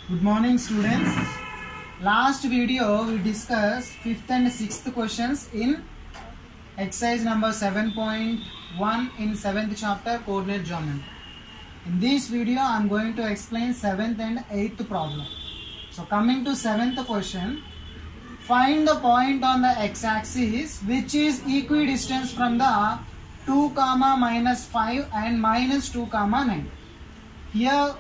Good morning, students. Last video we discussed 5th and 6th questions in exercise number 7.1 in 7th chapter coordinate geometry. In this video I am going to explain 7th and 8th problem. So coming to 7th question, find the point on the x-axis which is equidistant from the 2, -5 and -2, 9. Here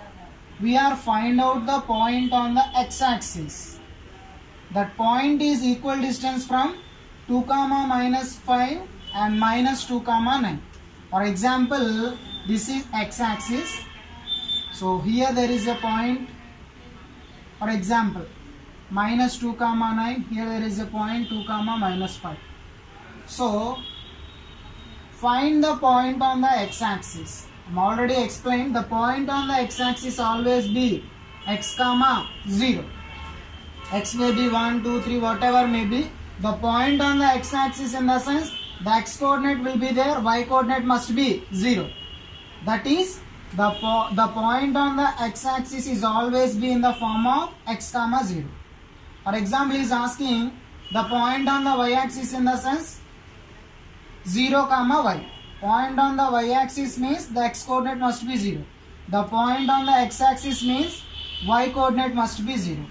we are find out the point on the x-axis. That point is equal distance from 2, -5 and -2, 9. For example, this is x-axis. So here there is a point. For example, -2, 9. Here there is a point 2, -5. So find the point on the x-axis. I'm already explained the point on the x-axis always be x, 0. X may be 1, 2, 3, whatever may be. The point on the x-axis in the sense the x coordinate will be there, y coordinate must be 0. That is the point on the x-axis is always be in the form of x, 0. For example, he is asking the point on the y-axis in the sense 0, y. Point on the y-axis means the x coordinate must be 0. The point on the x-axis means y coordinate must be 0.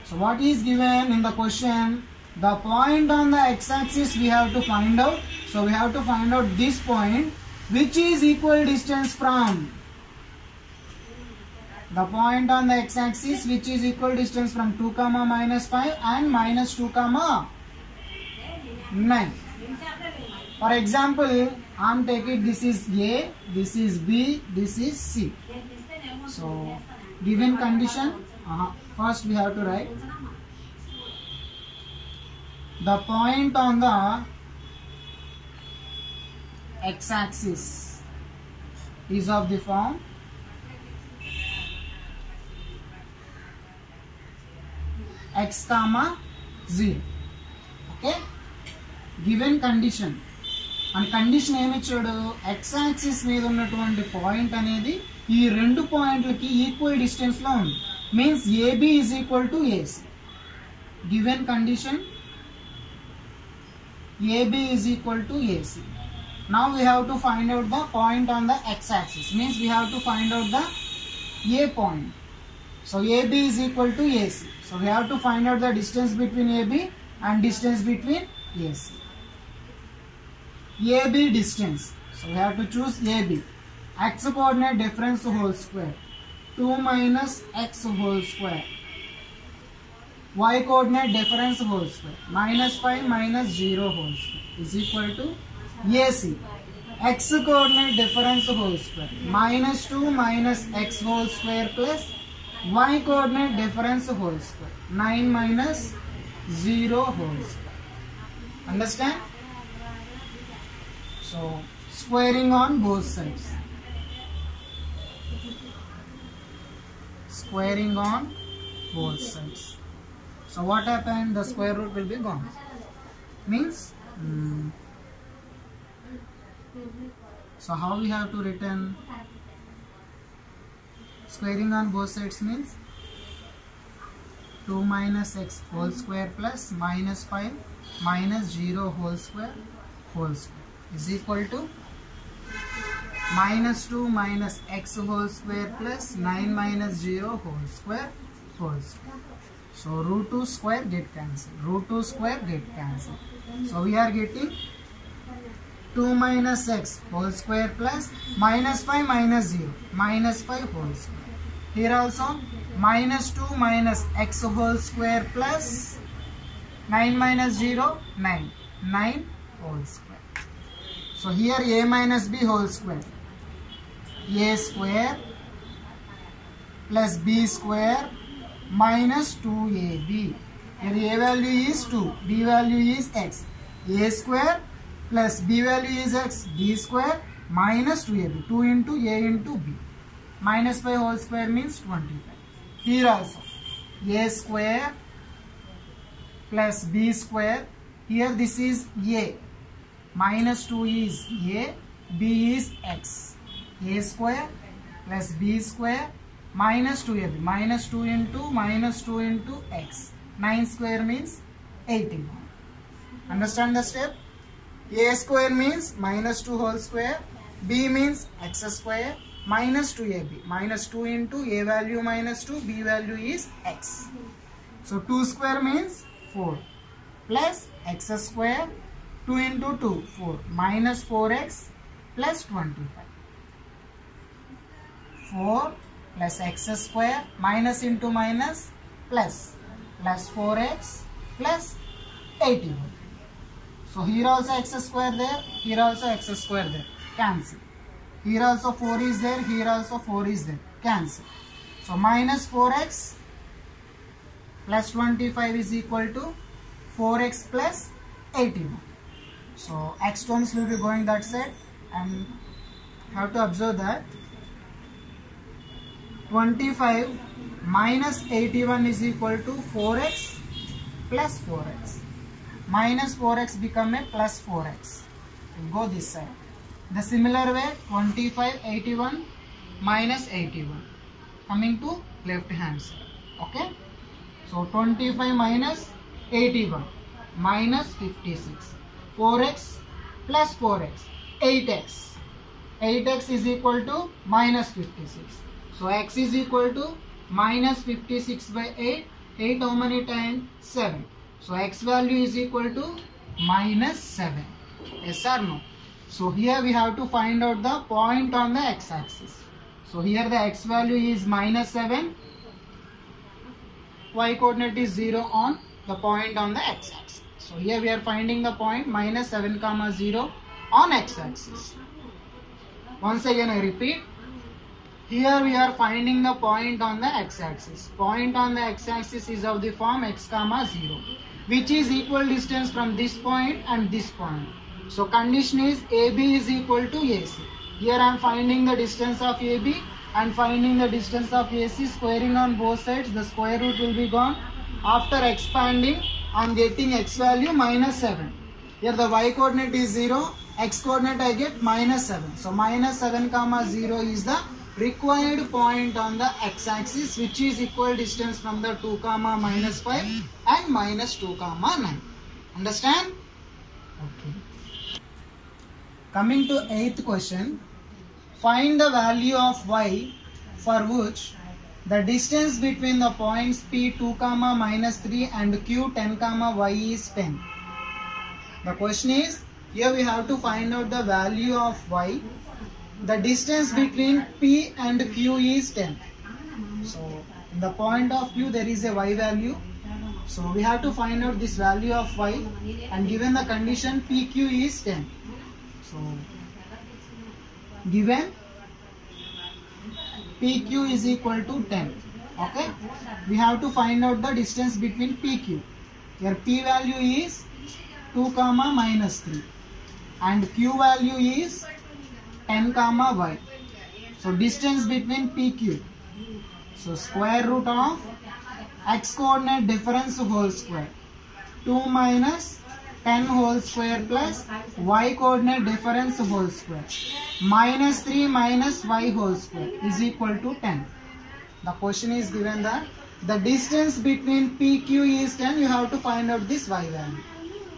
So what is given in the question? The point on the x-axis we have to find out. So we have to find out this point which is equal distance from the point on the x-axis which is equal distance from 2, -5 and -2, 9. For example, I am taking this is A, this is B, this is C. So given condition, first we have to write the point on the x-axis is of the form x, 0. Okay, given condition. And condition ఏమి ఇచ్చాడు, X axis మీద ఉన్నటువంటి point అనేది ఈ రెండు పాయింట్లకి equal distance లో ఉంది. Means A B is equal to A C. Given condition A B is equal to A C. Now we have to find out the point on the x axis. Means we have to find out the A point. So A B is equal to A C. So we have to find out the distance between A B and distance between A C. AB distance. So we have to choose AB. X coordinate difference whole square. 2 minus x whole square. Y coordinate difference whole square. -5 minus 0 whole square is equal to AC. X coordinate difference whole square. -2 minus x whole square plus y coordinate difference whole square. 9 minus 0 whole square. Understand? So squaring on both sides. Squaring on both sides. So what happened? The square root will be gone. Means so how we have to written squaring on both sides means 2 minus x whole square plus -5 minus 0 whole square is equal to -2 minus x whole square plus 9 minus 0 whole square. So root 2 square get cancelled. Root 2 square get cancelled. So we are getting 2 minus x whole square plus -5 minus 0 -5 whole square. Here also -2 minus x whole square plus 9 minus 0 9 whole square. So here a minus b whole square, a square plus b square minus 2ab. Here a value is 2, b value is x. A square plus b value is x, b square minus 2ab. 2 into a into b. -5 whole square means 25. Here also a square plus b square. Here this is a. -2 is a, b is x. A square plus b square minus 2ab, minus 2 into x. 9 square means 81. Understand the step? A square means minus 2 whole square, b means x square, minus 2ab, minus 2 into a value minus 2, b value is x. So 2 square means 4 plus x square, 2 into 2, 4, minus 4x plus 25. 4 plus x square, minus into minus, plus 4x plus 81. So here also x square there, here also x square there, cancel. Here also 4 is there, here also 4 is there, cancel. So minus 4x plus 25 is equal to 4x plus 81. So x terms will be going that side, and have to observe that 25 minus 81 is equal to 4x plus 4x. Minus 4x become a plus 4x. We'll go this side. The similar way 25 81 minus 81 coming to left hand side. Okay. So 25 minus 81 minus 56. 4x plus 4x. 8x. 8x is equal to minus 56. So x is equal to minus 56 by 8. 8 how many times? 7. So x value is equal to minus 7. Yes or no? So here we have to find out the point on the x-axis. So here the x value is minus 7. Y coordinate is 0 on the point on the x-axis. So here we are finding the point minus 7 comma 0 on x-axis. Once again I repeat. Here we are finding the point on the x-axis. Point on the x-axis is of the form x comma 0, which is equal distance from this point and this point. So condition is AB is equal to AC. Here I am finding the distance of AB and finding the distance of AC, squaring on both sides. The square root will be gone. After expanding, I am getting x value minus 7. Here the y coordinate is 0, x coordinate I get minus 7. So minus 7 comma 0 is the required point on the x-axis, which is equal distance from the 2 comma minus 5 and minus 2 comma 9. Understand? Okay. Coming to 8th question. Find the value of y for which the distance between the points p 2 comma minus 3 and q 10 comma y is 10. The question is, here we have to find out the value of y. The distance between P and Q is 10. So in the point of Q there is a y value. So we have to find out this value of y, and given the condition PQ is 10. So given PQ is equal to 10. Okay. We have to find out the distance between PQ. Here P value is 2 comma minus 3 and Q value is 10 comma y. So distance between PQ. So square root of x coordinate difference whole square. 2 minus 10 whole square plus y coordinate difference whole square. Minus 3 minus y whole square is equal to 10. The question is given that the distance between PQ is 10. You have to find out this y value.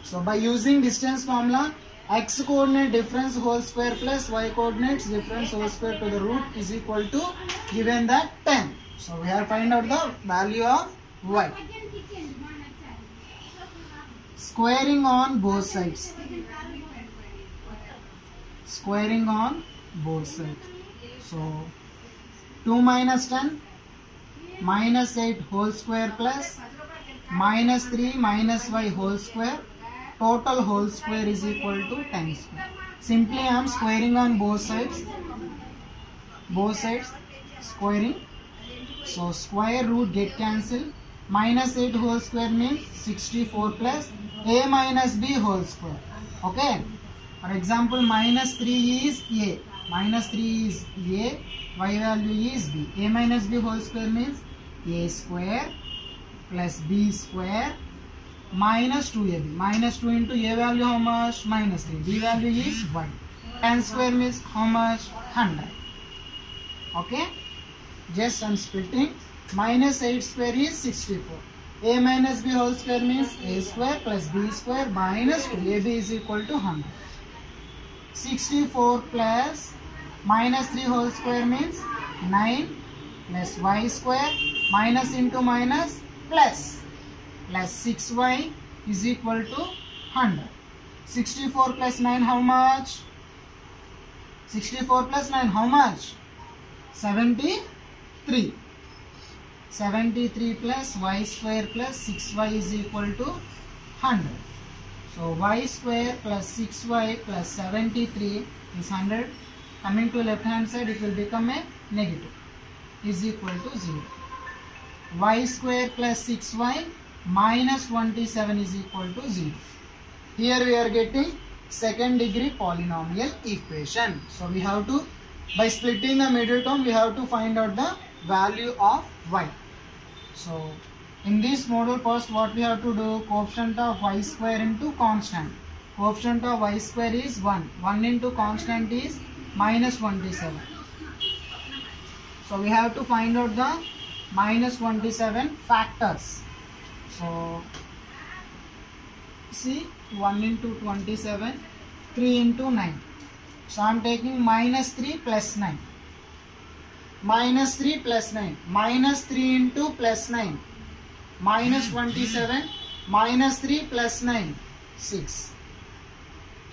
So by using distance formula, x coordinate difference whole square plus y coordinates difference whole square to the root is equal to given that 10. So we have find out the value of y. Squaring on both sides. Squaring on both sides. So 2 minus 10 minus 8 whole square plus minus 3 minus y whole square. Total whole square is equal to 10 square. Simply I am squaring on both sides. Both sides squaring. So square root get cancelled. Minus 8 whole square means 64 plus a minus b whole square. Okay. For example, minus 3 is a. Minus 3 is a. Y value is b. A minus b whole square means a square plus b square minus 2ab. Minus 2 into a value how much? Minus 3. B value is 1. 10 square means how much? 100. Okay. Just I'm splitting. Minus 8 square is 64. A minus B whole square means A square plus B square minus 2. AB is equal to 100. 64 plus minus 3 whole square means 9 plus y square minus into minus plus 6y is equal to 100. 64 plus 9 how much? 64 plus 9 how much? 73. 73 plus y square plus 6y is equal to 100. So y square plus 6y plus 73 is 100. Coming to left hand side, it will become a negative, is equal to 0. Y square plus 6y minus 27 is equal to 0. Here we are getting second degree polynomial equation. So we have to, by splitting the middle term, we have to find out the value of y. So in this model, first what we have to do, coefficient of y square into constant. Coefficient of y square is 1. 1 into constant is minus 27. So we have to find out the minus 27 factors. So see, 1 into 27, 3 into 9. So I am taking minus 3 plus 9. Minus 3 plus 9. Minus 3 into plus 9. Minus 27. Minus 3 plus 9. 6.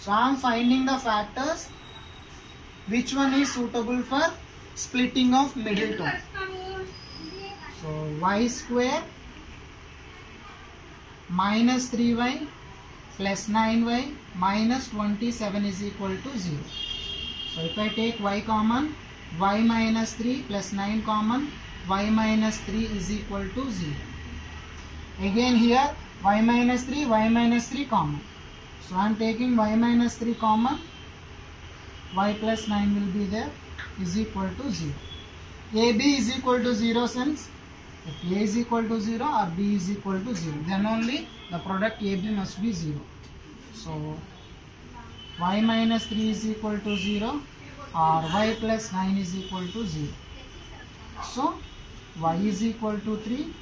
So I am finding the factors. Which one is suitable for splitting of middle term? So y square minus 3y plus 9y minus 27 is equal to 0. So if I take y common, y minus 3 plus 9 common, y minus 3 is equal to 0. Again here y minus 3 common. So I am taking y minus 3 common, y plus 9 will be there, is equal to 0. AB is equal to 0 since if A is equal to 0 or B is equal to 0, then only the product AB must be 0. So y minus 3 is equal to 0 or y plus 9 is equal to 0. So y is equal to 3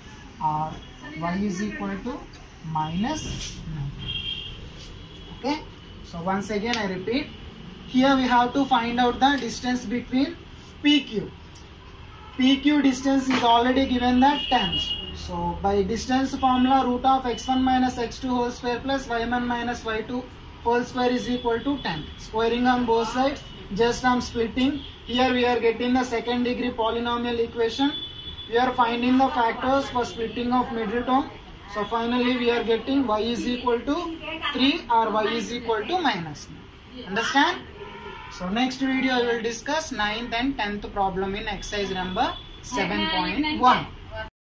or y is equal to minus 9. Okay. So once again I repeat. Here we have to find out the distance between PQ. PQ distance is already given that 10. So by distance formula, root of x1 minus x2 whole square plus y1 minus y2 whole square is equal to 10. Squaring on both sides, just I am splitting. Here we are getting the second degree polynomial equation. We are finding the factors for splitting of middle term. So finally we are getting y is equal to 3 or y is equal to minus 9. Understand? So next video I will discuss 9th and 10th problem in exercise number 7.1.